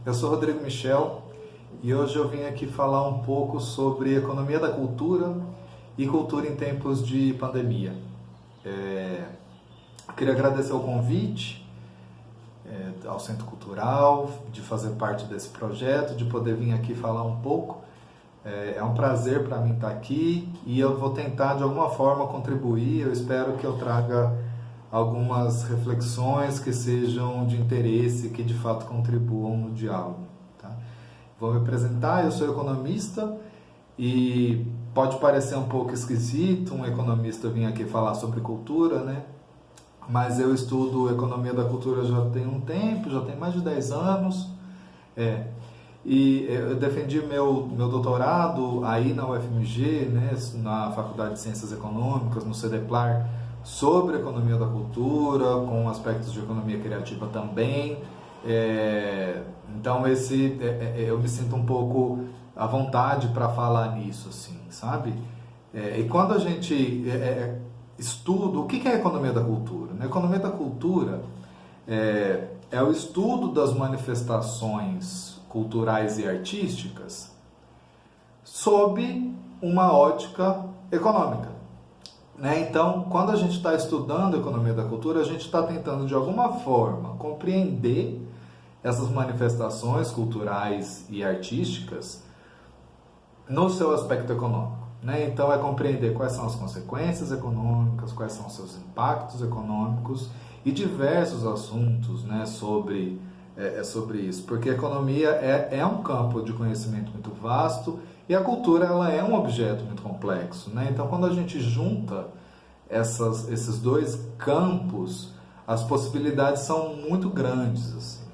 Eu sou Rodrigo Michel e hoje eu vim aqui falar um pouco sobre economia da cultura e cultura em tempos de pandemia. Eu queria agradecer o convite ao Centro Cultural, de fazer parte desse projeto, de poder vir aqui falar um pouco. É um prazer para mim estar aqui e eu vou tentar de alguma forma contribuir. Eu espero que eu traga algumas reflexões que sejam de interesse, que de fato contribuam no diálogo. Tá? Vou me apresentar, eu sou economista e pode parecer um pouco esquisito um economista vir aqui falar sobre cultura, né? Mas eu estudo economia da cultura já tem um tempo, já tem mais de 10 anos. E eu defendi meu doutorado aí na UFMG, né, na Faculdade de Ciências Econômicas, no CEDEPLAR, sobre economia da cultura, com aspectos de economia criativa também. Então eu me sinto um pouco à vontade para falar nisso, assim, sabe? E quando a gente estuda, o que é a economia da cultura? A economia da cultura é o estudo das manifestações culturais e artísticas sob uma ótica econômica. Então, quando a gente está estudando a economia da cultura, a gente está tentando, de alguma forma, compreender essas manifestações culturais e artísticas no seu aspecto econômico. Então, é compreender quais são as consequências econômicas, quais são os seus impactos econômicos e diversos assuntos sobre isso, porque a economia é um campo de conhecimento muito vasto e a cultura ela é um objeto muito complexo. Então, quando a gente junta esses dois campos, as possibilidades são muito grandes. Assim,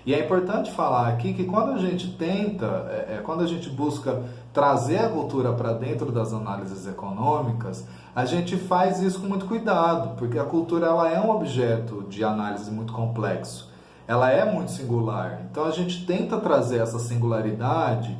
E é importante falar aqui que quando a gente quando a gente busca trazer a cultura para dentro das análises econômicas, a gente faz isso com muito cuidado, porque a cultura ela é um objeto de análise muito complexo. Ela é muito singular, então a gente tenta trazer essa singularidade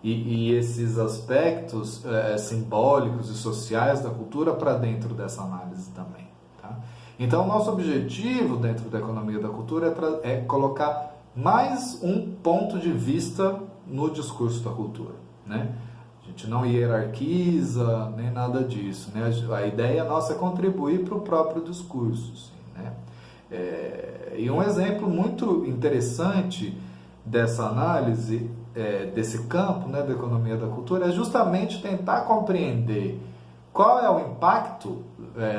e esses aspectos simbólicos e sociais da cultura para dentro dessa análise também. Tá? Então, o nosso objetivo dentro da economia da cultura é colocar mais um ponto de vista no discurso da cultura. A gente não hierarquiza nem nada disso. A ideia nossa é contribuir para o próprio discurso. Assim, E um exemplo muito interessante dessa análise, desse campo da economia da cultura, é justamente tentar compreender qual é o impacto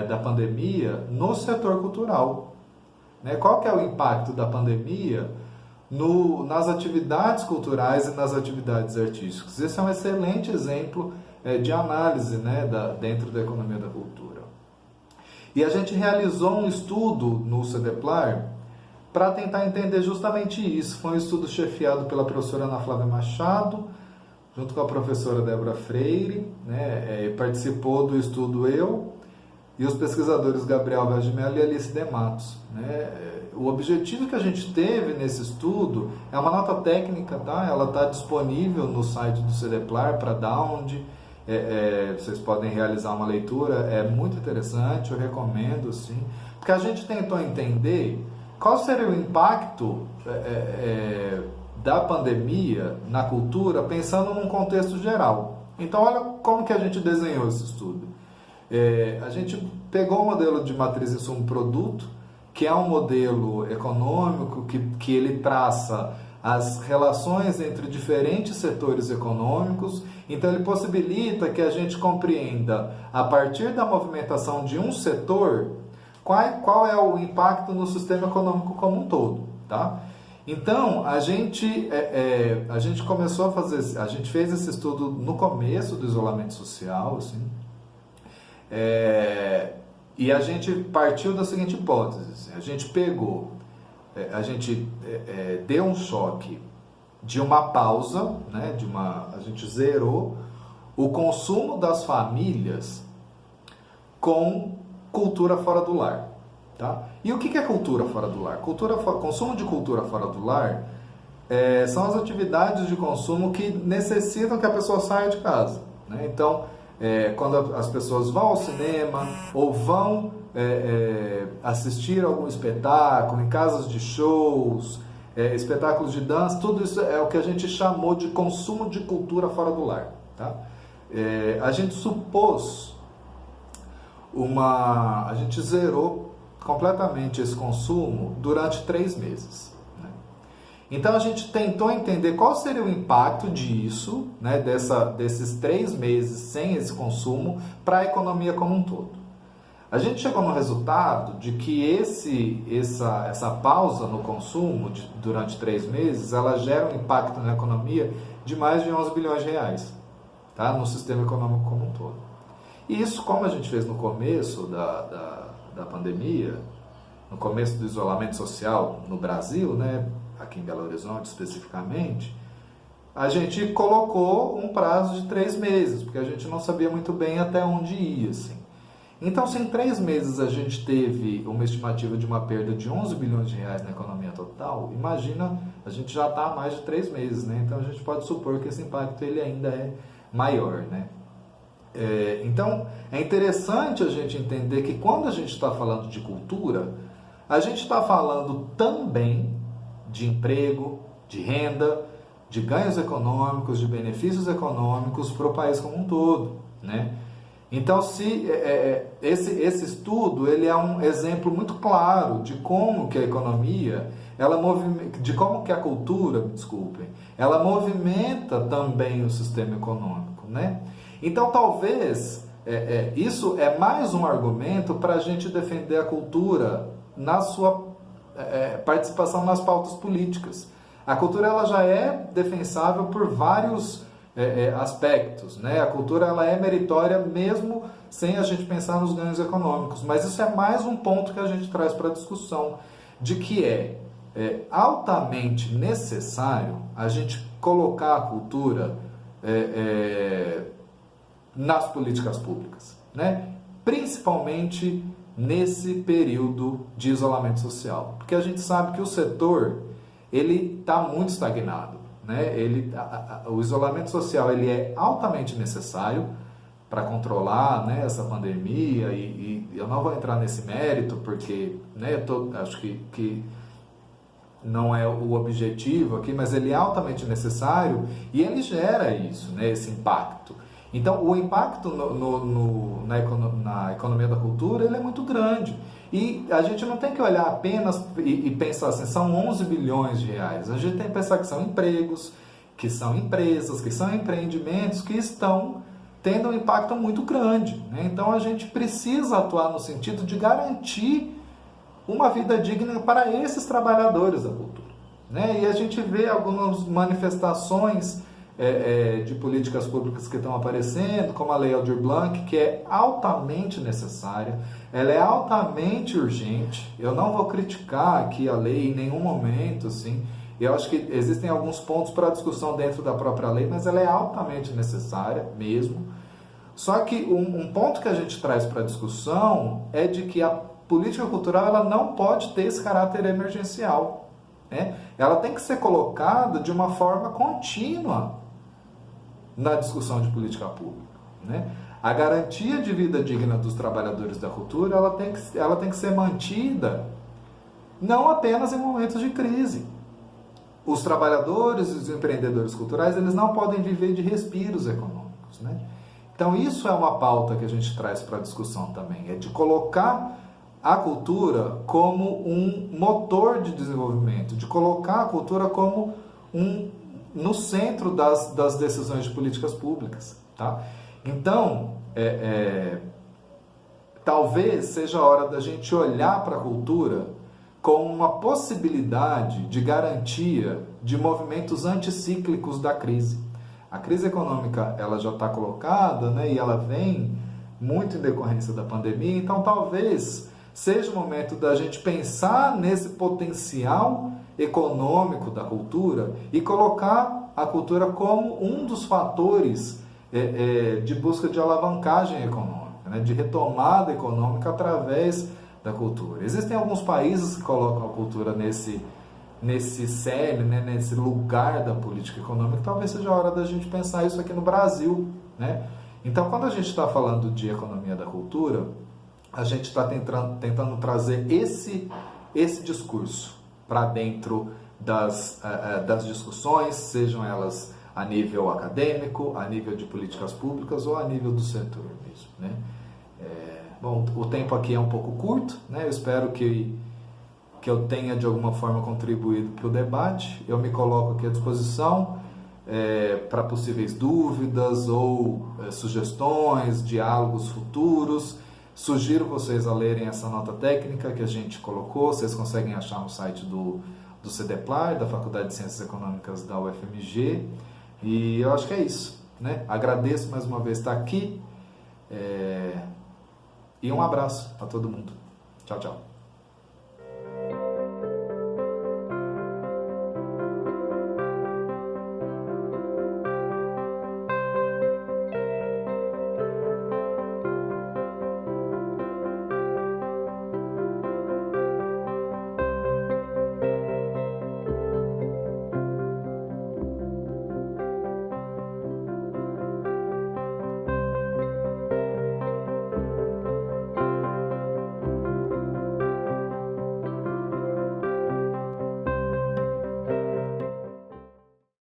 da pandemia no setor cultural. Qual que é o impacto da pandemia nas atividades culturais e nas atividades artísticas. Esse é um excelente exemplo de análise dentro da economia da cultura. E a gente realizou um estudo no CEDEPLAR para tentar entender justamente isso. Foi um estudo chefiado pela professora Ana Flávia Machado, junto com a professora Débora Freire, participou do estudo eu e os pesquisadores Gabriel Vaz de Mello e Alice de Matos. O objetivo que a gente teve nesse estudo é uma nota técnica, tá? Ela está disponível no site do CEDEPLAR para download. Vocês podem realizar uma leitura, é muito interessante, eu recomendo, sim, porque a gente tentou entender qual seria o impacto da pandemia na cultura, pensando num contexto geral. Então, olha como que a gente desenhou esse estudo. A gente pegou o modelo de matriz insumo-produto, que é um modelo econômico que ele traça as relações entre diferentes setores econômicos. Então, ele possibilita que a gente compreenda, a partir da movimentação de um setor, qual é o impacto no sistema econômico como um todo. Tá? Então, a gente começou a fazer, a gente fez esse estudo no começo do isolamento social, assim, e a gente partiu da seguinte hipótese: a gente pegou, deu um choque de uma pausa, a gente zerou o consumo das famílias com cultura fora do lar. Tá? E o que é cultura fora do lar? Consumo de cultura fora do lar são as atividades de consumo que necessitam que a pessoa saia de casa. Então, quando as pessoas vão ao cinema ou vão assistir algum espetáculo, em casas de shows, espetáculos de dança, tudo isso é o que a gente chamou de consumo de cultura fora do lar. Tá? A gente supôs a gente zerou completamente esse consumo durante 3 meses. Né? Então a gente tentou entender qual seria o impacto disso, né, desses 3 meses sem esse consumo, para a economia como um todo. A gente chegou no resultado de que essa pausa no consumo durante 3 meses, ela gera um impacto na economia de mais de 11 bilhões de reais, tá? No sistema econômico como um todo. E isso, como a gente fez no começo da pandemia, no começo do isolamento social no Brasil, né, aqui em Belo Horizonte especificamente, a gente colocou um prazo de 3 meses, porque a gente não sabia muito bem até onde ia, assim. Então, se em 3 meses a gente teve uma estimativa de uma perda de 11 bilhões de reais na economia total, imagina, a gente já está há mais de 3 meses, né? Então a gente pode supor que esse impacto ele ainda é maior, né? Então, é interessante a gente entender que quando a gente está falando de cultura, a gente está falando também de emprego, de renda, de ganhos econômicos, de benefícios econômicos para o país como um todo, né? Então, esse estudo ele é um exemplo muito claro de como que a economia, de como que a cultura, desculpem, ela movimenta também o sistema econômico, né? Então, talvez isso é mais um argumento para a gente defender a cultura na sua participação nas pautas políticas. A cultura ela já é defensável por vários aspectos, né? A cultura ela é meritória mesmo sem a gente pensar nos ganhos econômicos, mas isso é mais um ponto que a gente traz para a discussão, de que é altamente necessário a gente colocar a cultura nas políticas públicas, né? Principalmente nesse período de isolamento social, porque a gente sabe que o setor ele está muito estagnado, né? O isolamento social ele é altamente necessário para controlar, né, essa pandemia e eu não vou entrar nesse mérito porque, né, acho que não é o objetivo aqui, mas ele é altamente necessário e ele gera isso, né, esse impacto. Então, o impacto na economia da cultura ele é muito grande. E a gente não tem que olhar apenas e pensar assim, são 11 bilhões de reais. A gente tem que pensar que são empregos, que são empresas, que são empreendimentos que estão tendo um impacto muito grande, né? Então, a gente precisa atuar no sentido de garantir uma vida digna para esses trabalhadores da cultura, né? E a gente vê algumas manifestações de políticas públicas que estão aparecendo, como a Lei Aldir Blanc, que é altamente necessária, ela é altamente urgente. Eu não vou criticar aqui a lei em nenhum momento, assim. Eu acho que existem alguns pontos para discussão dentro da própria lei, mas ela é altamente necessária mesmo. Só que um ponto que a gente traz para a discussão é de que a política cultural ela não pode ter esse caráter emergencial, né? Ela tem que ser colocada de uma forma contínua na discussão de política pública, né? A garantia de vida digna dos trabalhadores da cultura ela tem que ser mantida não apenas em momentos de crise. Os trabalhadores e os empreendedores culturais eles não podem viver de respiros econômicos, né? Então isso é uma pauta que a gente traz para a discussão também, é de colocar a cultura como um motor de desenvolvimento, de colocar a cultura como no centro das decisões de políticas públicas, tá? Então, talvez seja a hora da gente olhar para a cultura como uma possibilidade de garantia de movimentos anticíclicos da crise. A crise econômica ela já está colocada, né, e ela vem muito em decorrência da pandemia, então talvez seja o momento da gente pensar nesse potencial econômico da cultura e colocar a cultura como um dos fatores de busca de alavancagem econômica, né, de retomada econômica através da cultura. Existem alguns países que colocam a cultura nesse cerne, né, nesse lugar da política econômica. Talvez seja a hora da gente pensar isso aqui no Brasil, né? Então, quando a gente está falando de economia da cultura, a gente está tentando trazer esse discurso para dentro das discussões, sejam elas a nível acadêmico, a nível de políticas públicas ou a nível do setor mesmo, né? Bom, o tempo aqui é um pouco curto, né? Eu espero que eu tenha de alguma forma contribuído para o debate. Eu me coloco aqui à disposição para possíveis dúvidas ou sugestões, diálogos futuros. Sugiro vocês a lerem essa nota técnica que a gente colocou, vocês conseguem achar no site do CEDEPLAR, da Faculdade de Ciências Econômicas da UFMG, e eu acho que é isso, né? Agradeço mais uma vez estar aqui, e um abraço a todo mundo. Tchau, tchau.